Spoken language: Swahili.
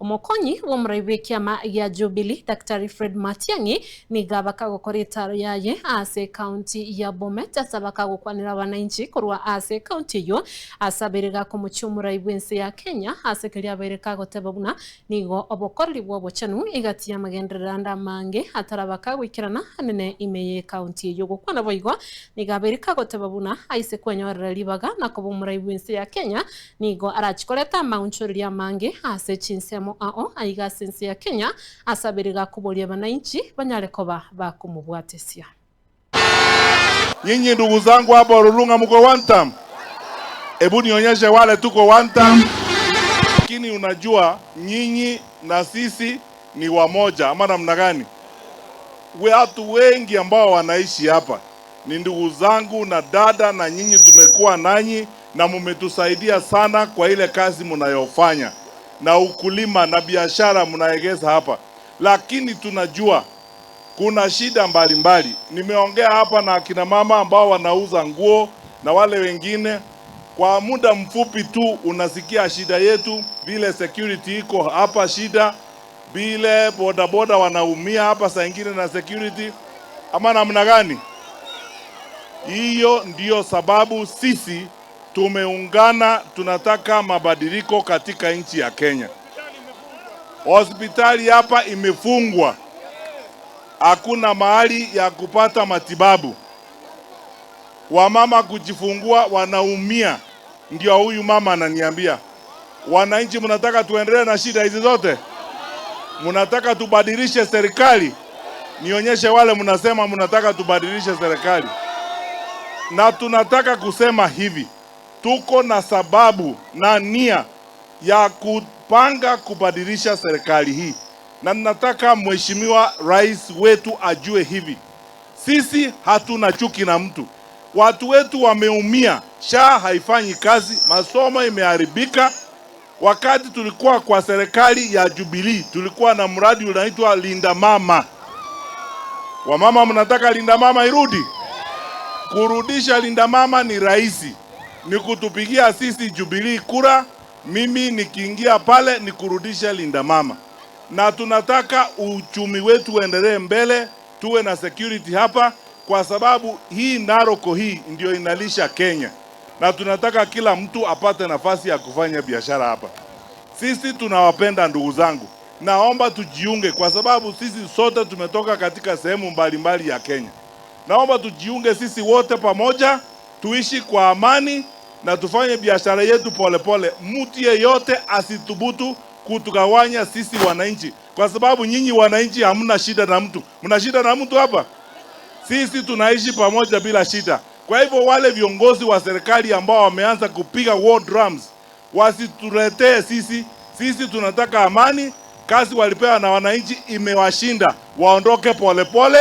Omokonyi wa mraibu kiama ya Jubilee Daktari Fred Matiang'i ni gabaka gukorita yaye ase county ya Bomet asabaka gukwanira wananchi kurwa ase county yo asabirega kumuchumura ibwense ya Kenya ase kiria bereka gotebabuna nigo obokorri bwo bochanu igatia magenderera mange atarabaka gwikirana anene imeye county yo gukwana boigo ni gabereka gotebabuna aise kwenyorera libaga na kubumura ibwense ya Kenya nigo arachikoreta maunchuria mange ase chinsemo ao aiga sense ya Kenya asabiriga kuboria bananchi banyare koba bakumubwatesia. Nyinyi ndugu zangu hapa Orurunga mko one term. Hebu nionyeshe wale tuko one term. Lakini unajua nyinyi na sisi ni wamoja ama namna gani? Watu wengi ambao wanaishi hapa ni ndugu zangu na dada, na nyinyi tumekuwa nanyi na mumetusaidia sana kwa ile kazi mnayofanya na ukulima na biashara mnaegeza hapa. Lakini tunajua kuna shida mbalimbali. Nimeongea hapa na akina mama ambao wanauza nguo na wale wengine. Kwa muda mfupi tu unasikia shida yetu, vile security iko hapa shida, vile bodaboda wanaumia hapa saa ingine na security. Ama namna gani? Hiyo ndiyo sababu sisi tumeungana, tunataka mabadiliko katika nchi ya Kenya. Hospitali hapa imefungwa. Hakuna mahali ya kupata matibabu. Wamama kujifungua wanaumia. Ndio huyu mama ananiambia, wananchi mnataka tuendelee na shida hizi zote? Mnataka tubadilishe serikali? Nionyeshe wale mnasema mnataka tubadilishe serikali. Na tunataka kusema hivi, tuko na sababu na nia ya kupanga kubadilisha serikali hii. Na nataka mheshimiwa rais wetu ajue hivi, sisi hatuna chuki na mtu. Watu wetu wameumia, SHA haifanyi kazi, masomo imeharibika. Wakati tulikuwa kwa serikali ya Jubilee, tulikuwa na mradi unaitwa Linda Mama. Wamama mnataka Linda Mama irudi? Kurudisha Linda Mama ni rahisi. Ni kutupigia sisi Jubilee kura, mimi nikiingia pale ni kurudisha Linda Mama. Na tunataka uchumi wetu uendelee mbele, tuwe na security hapa, kwa sababu hii Naroko hii ndio inalisha Kenya. Na tunataka kila mtu apate nafasi ya kufanya biashara hapa. Sisi tunawapenda ndugu zangu. Naomba tujiunge, kwa sababu sisi sote tumetoka katika sehemu mbalimbali ya Kenya. Naomba tujiunge sisi wote pamoja, tuishi kwa amani na tufanye biashara yetu polepole. Mtu yeyote asithubutu kutugawanya sisi wananchi, kwa sababu nyinyi wananchi hamna shida na mtu. Mna shida na mtu hapa? Sisi tunaishi pamoja bila shida. Kwa hivyo wale viongozi wa serikali ambao wameanza kupiga war drums wasituletee sisi. Sisi tunataka amani. Kazi walipewa na wananchi imewashinda, waondoke polepole.